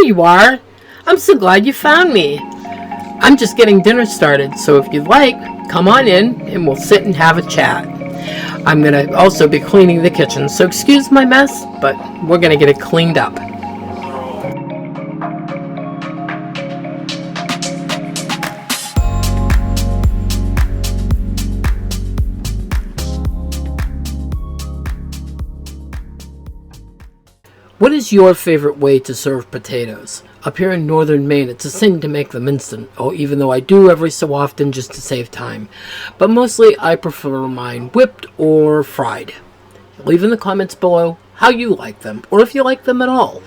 there you are. I'm so glad you found me. I'm just getting dinner started, so if you'd like, come on in and we'll sit and have a chat. I'm going to also be cleaning the kitchen, so excuse my mess, but we're going to get it cleaned up. What is your favorite way to serve potatoes? Up here in northern Maine, it's a sin to make them instant, even though I do every so often just to save time. But mostly I prefer mine whipped or fried. Leave in the comments below how you like them, or if you like them at all.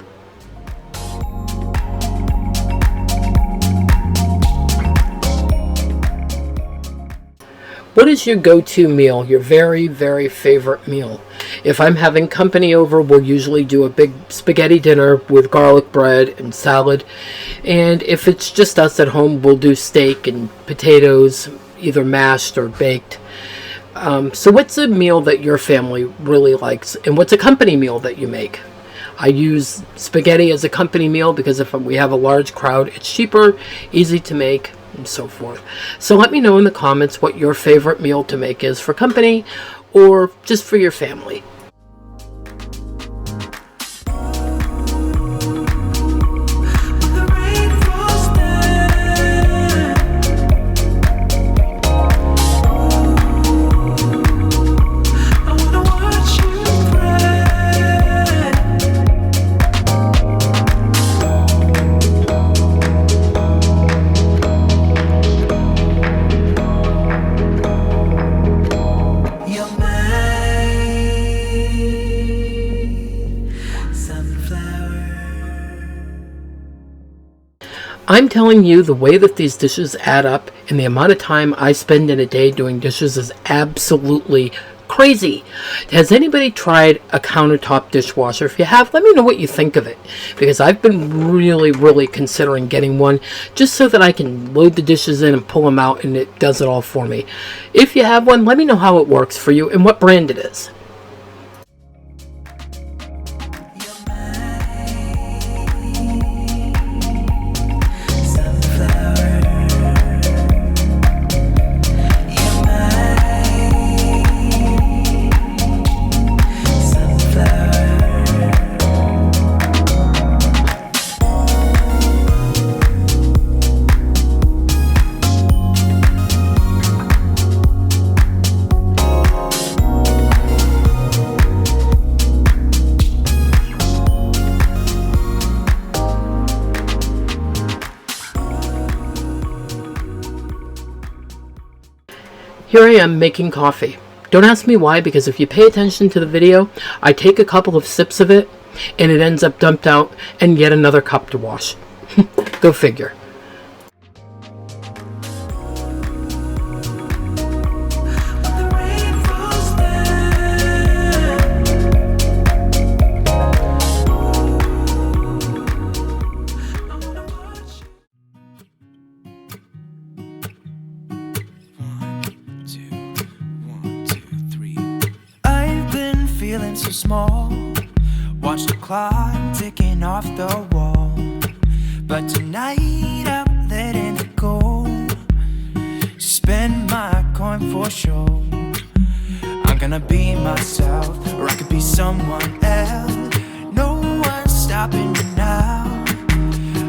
What is your go-to meal, your very, very favorite meal? If I'm having company over, we'll usually do a big spaghetti dinner with garlic bread and salad. And if it's just us at home, we'll do steak and potatoes, either mashed or baked. So what's a meal that your family really likes? And what's a company meal that you make? I use spaghetti as a company meal because if we have a large crowd, it's cheaper, easy to make, and so forth. So let me know in the comments what your favorite meal to make is for company or just for your family. I'm telling you, the way that these dishes add up and the amount of time I spend in a day doing dishes is absolutely crazy. Has anybody tried a countertop dishwasher? If you have, let me know what you think of it, because I've been really considering getting one just so that I can load the dishes in and pull them out and it does it all for me. If you have one, let me know how it works for you and what brand it is. Here I am making coffee. Don't ask me why, because if you pay attention to the video, I take a couple of sips of it and it ends up dumped out and yet another cup to wash. Go figure. Feeling so small, watch the clock ticking off the wall. But tonight I'm letting it go. Spend my coin for sure. I'm gonna be myself, or I could be someone else. No one's stopping me now.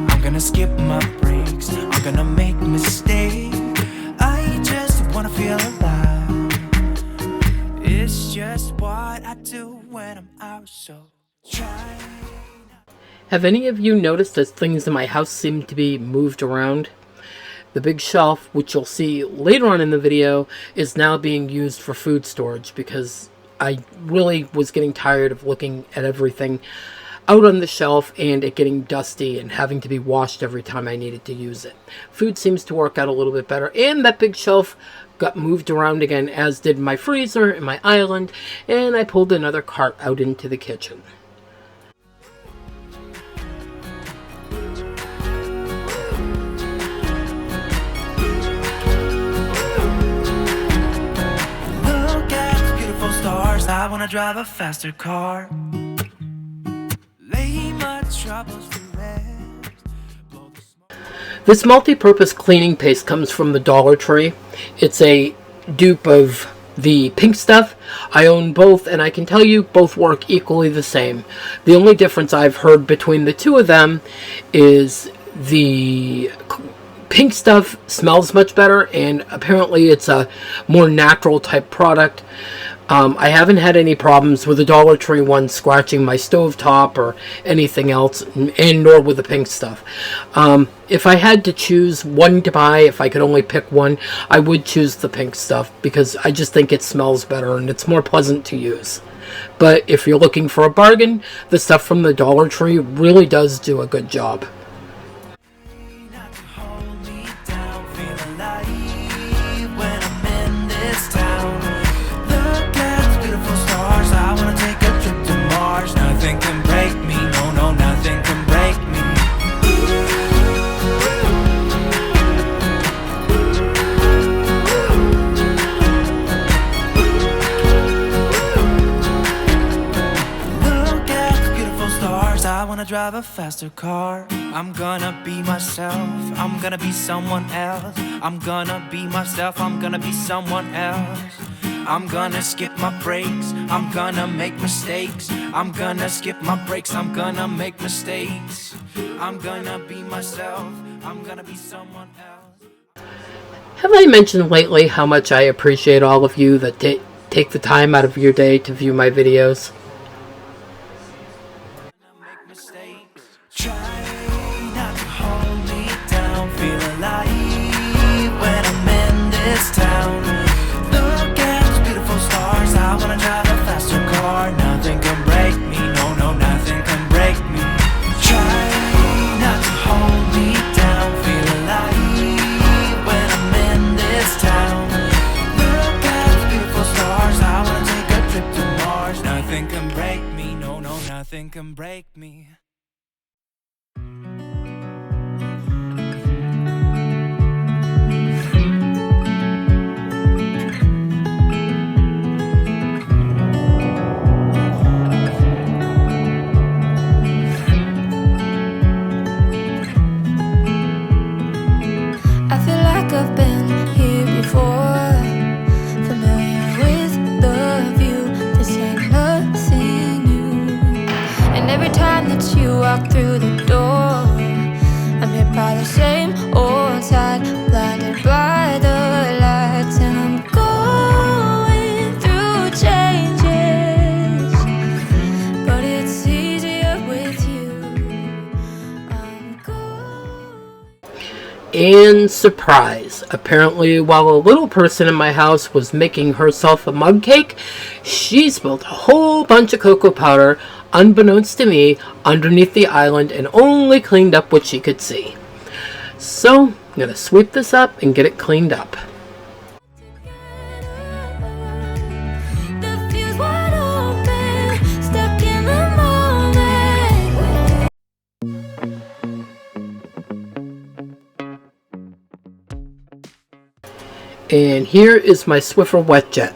I'm gonna skip my breaks, I'm gonna make mistakes. I just wanna feel alive. It's just what I do when I'm out, so try. Have any of you noticed that things in my house seem to be moved around? The big shelf, which you'll see later on in the video, is now being used for food storage because I really was getting tired of looking at everything out on the shelf and it getting dusty and having to be washed every time I needed to use it. Food seems to work out a little bit better, and that big shelf got moved around again, as did my freezer and my island, and I pulled another cart out into the kitchen. Look at the beautiful stars, I wanna drive a faster car. Lay my troubles to rest. This multi-purpose cleaning paste comes from the Dollar Tree. It's a dupe of the Pink Stuff. I own both, and I can tell you both work equally the same. The only difference I've heard between the two of them is the Pink Stuff smells much better, and apparently it's a more natural type product. I haven't had any problems with the Dollar Tree one scratching my stovetop or anything else, and nor with the Pink Stuff. If I had to choose one to buy, if I could only pick one, I would choose the Pink Stuff because I just think it smells better and it's more pleasant to use. But if you're looking for a bargain, the stuff from the Dollar Tree really does do a good job. Nothing can break me, no, no, nothing can break me. Look at the beautiful stars, I wanna drive a faster car. I'm gonna be myself, I'm gonna be someone else. I'm gonna be myself, I'm gonna be someone else. I'm gonna skip my breaks, I'm gonna make mistakes. I'm gonna skip my breaks, I'm gonna make mistakes. I'm gonna be myself, I'm gonna be someone else. Have I mentioned lately how much I appreciate all of you that take the time out of your day to view my videos? Try not to hold me down, feel alive when I'm in this town. I wanna drive a faster car. Nothing can break me, no, no, nothing can break me. Try not to hold me down, feel alive when I'm in this town. Look at the beautiful stars, I wanna take a trip to Mars. Nothing can break me, no, no, nothing can break me. I've been here before, familiar with the view. This ain't nothing new. And every time that you walk through the door, I'm hit by the same old tide, blinded by the lights. And I'm going through changes, but it's easier with you. I'm And surprise, apparently while a little person in my house was making herself a mug cake, she spilled a whole bunch of cocoa powder, unbeknownst to me, underneath the island and only cleaned up what she could see. So, I'm going to sweep this up and get it cleaned up. And here is my Swiffer wet jet.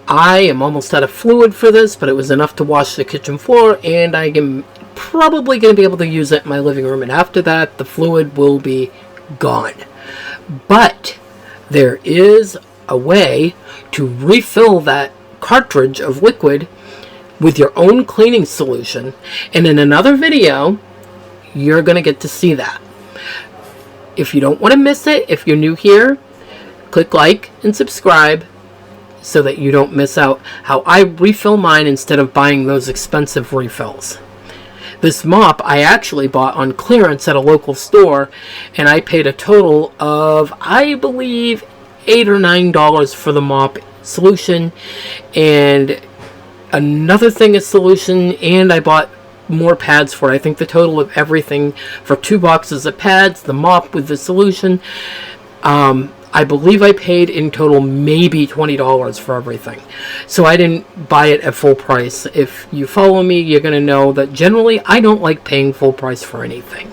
I am almost out of fluid for this, but it was enough to wash the kitchen floor, and I am probably going to be able to use it in my living room, and after that the fluid will be gone. But there is a way to refill that cartridge of liquid with your own cleaning solution, and in another video you're going to get to see that. If you don't want to miss it, if you're new here, click like and subscribe so that you don't miss out how I refill mine instead of buying those expensive refills. This mop I actually bought on clearance at a local store, and I paid a total of, I believe, $8 or $9 for the mop solution and another thing of solution, and I bought more pads for it. I think the total of everything for 2 boxes of pads, the mop with the solution, I believe I paid in total maybe $20 for everything. So I didn't buy it at full price. If you follow me, you're going to know that generally I don't like paying full price for anything.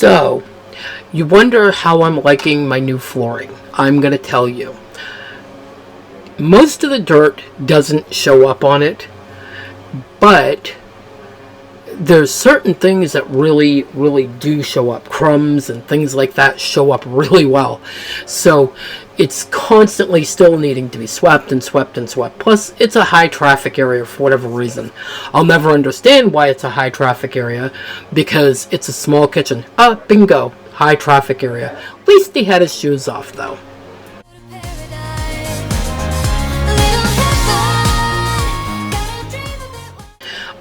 So, you wonder how I'm liking my new flooring. I'm going to tell you. Most of the dirt doesn't show up on it, but there's certain things that really, really do show up. Crumbs and things like that show up really well. So it's constantly still needing to be swept and swept and swept. Plus, it's a high traffic area for whatever reason. I'll never understand why it's a high traffic area, because it's a small kitchen. Bingo, high traffic area. At least he had his shoes off, though.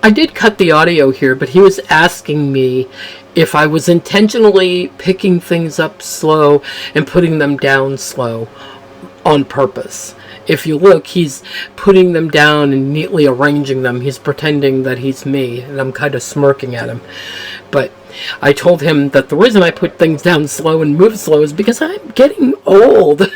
I did cut the audio here, but he was asking me if I was intentionally picking things up slow and putting them down slow on purpose. If you look, he's putting them down and neatly arranging them. He's pretending that he's me, and I'm kind of smirking at him. But I told him that the reason I put things down slow and move slow is because I'm getting old.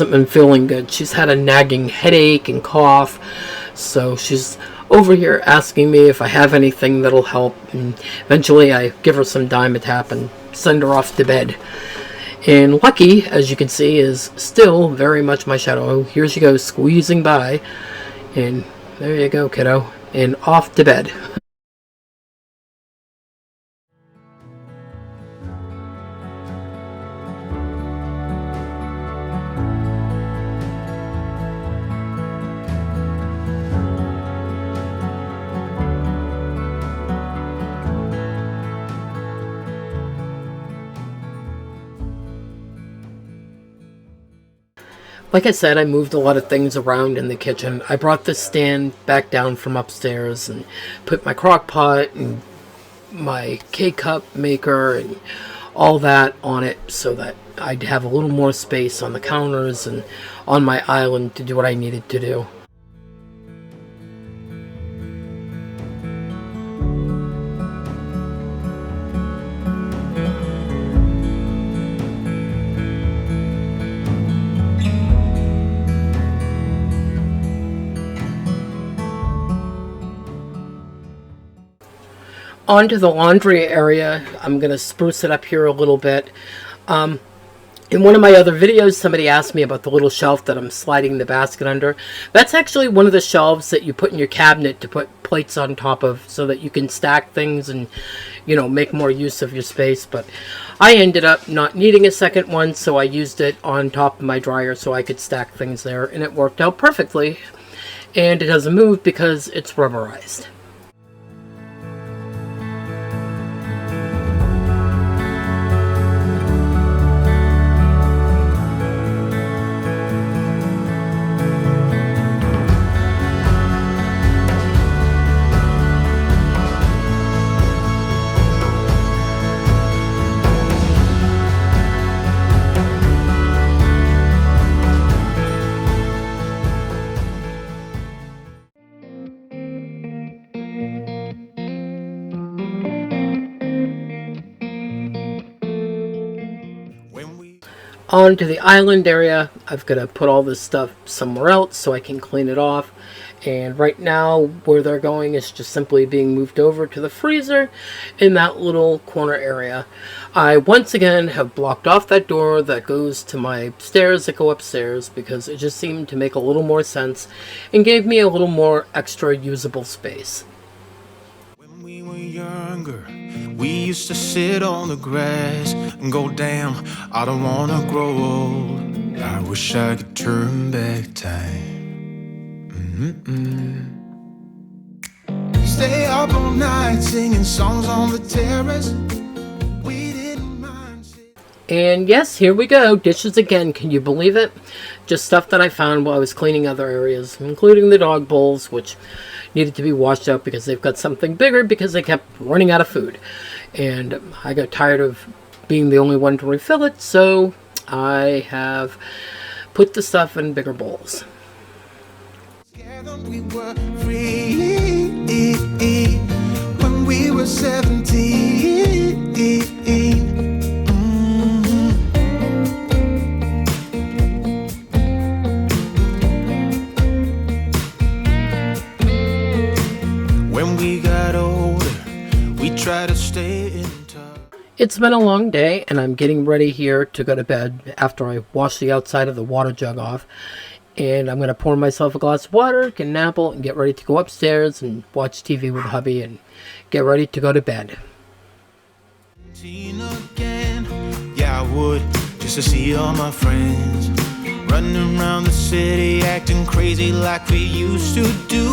Hasn't been feeling good. She's had a nagging headache and cough, so she's over here asking me if I have anything that'll help, and eventually I give her some Dimetap and send her off to bed. And Lucky, as you can see, is still very much my shadow. Here she goes, squeezing by, and there you go, kiddo, and off to bed. Like I said, I moved a lot of things around in the kitchen. I brought the stand back down from upstairs and put my crock pot and my K-cup maker and all that on it so that I'd have a little more space on the counters and on my island to do what I needed to do. Onto the laundry area. I'm going to spruce it up here a little bit. In one of my other videos, somebody asked me about the little shelf that I'm sliding the basket under. That's actually one of the shelves that you put in your cabinet to put plates on top of so that you can stack things and, you know, make more use of your space. But I ended up not needing a second one, so I used it on top of my dryer so I could stack things there, and it worked out perfectly. And it doesn't move because it's rubberized. Onto the island area, I've got to put all this stuff somewhere else so I can clean it off. And right now, where they're going is just simply being moved over to the freezer in that little corner area. I once again have blocked off that door that goes to my stairs that go upstairs because it just seemed to make a little more sense and gave me a little more extra usable space. When we were younger, we used to sit on the grass and go, damn, I don't wanna grow old. I wish I could turn back time. Stay up all night singing songs on the terrace. We didn't mind. And yes, here we go. Dishes again. Can you believe it? Just stuff that I found while I was cleaning other areas, including the dog bowls, which needed to be washed out because they've got something bigger because they kept running out of food. And I got tired of being the only one to refill it, so I have put the stuff in bigger bowls. We were free when we were 17. When we got older, we tried to stay in touch. It's been a long day, and I'm getting ready here to go to bed after I wash the outside of the water jug off. And I'm going to pour myself a glass of water, get an apple, and get ready to go upstairs and watch TV with hubby and get ready to go to bed. Again, yeah, I would, just to see all my friends running around the city, acting crazy like we used to do.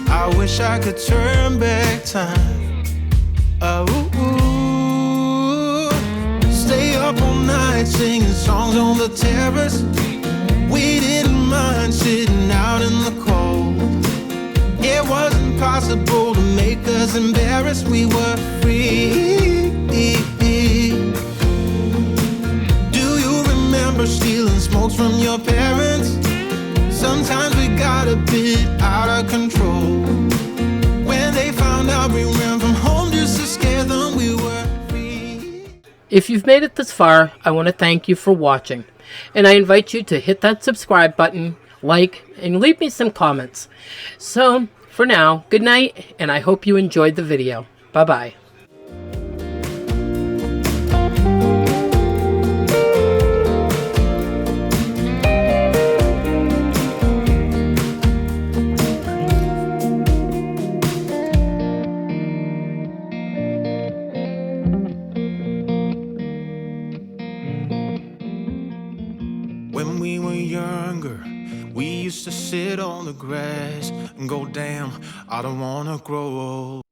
I wish I could turn back time. Stay up all night singing songs on the terrace. We didn't mind sitting out in the cold. It wasn't possible to make us embarrassed. We were free. Do you remember stealing smokes from your parents? Sometimes we got a bit out of control. When they found out we ran from home just to scare them, we were free. If you've made it this far, I want to thank you for watching. And I invite you to hit that subscribe button, like, and leave me some comments. So, for now, good night, and I hope you enjoyed the video. Bye-bye. When we were younger, we used to sit on the grass and go, damn, I don't wanna grow old.